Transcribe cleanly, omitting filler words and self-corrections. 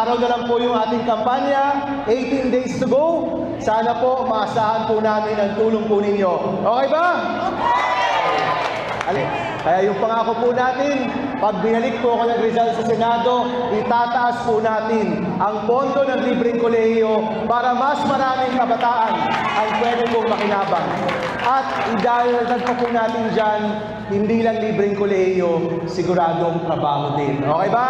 araw na lang po yung ating kampanya, 18 days to go. Sana po maasahan po namin ang tulong po ninyo. Okay ba? Okay! Kaya yung pangako po natin, pag binalik po ako ng Rizal sa Senado, itataas po natin ang pondo ng libreng kolehiyo para mas maraming kabataan ang pwede pong makinabang. At idalagdag pa po natin dyan, hindi lang libreng kolehiyo, siguradong trabaho din. Okay ba?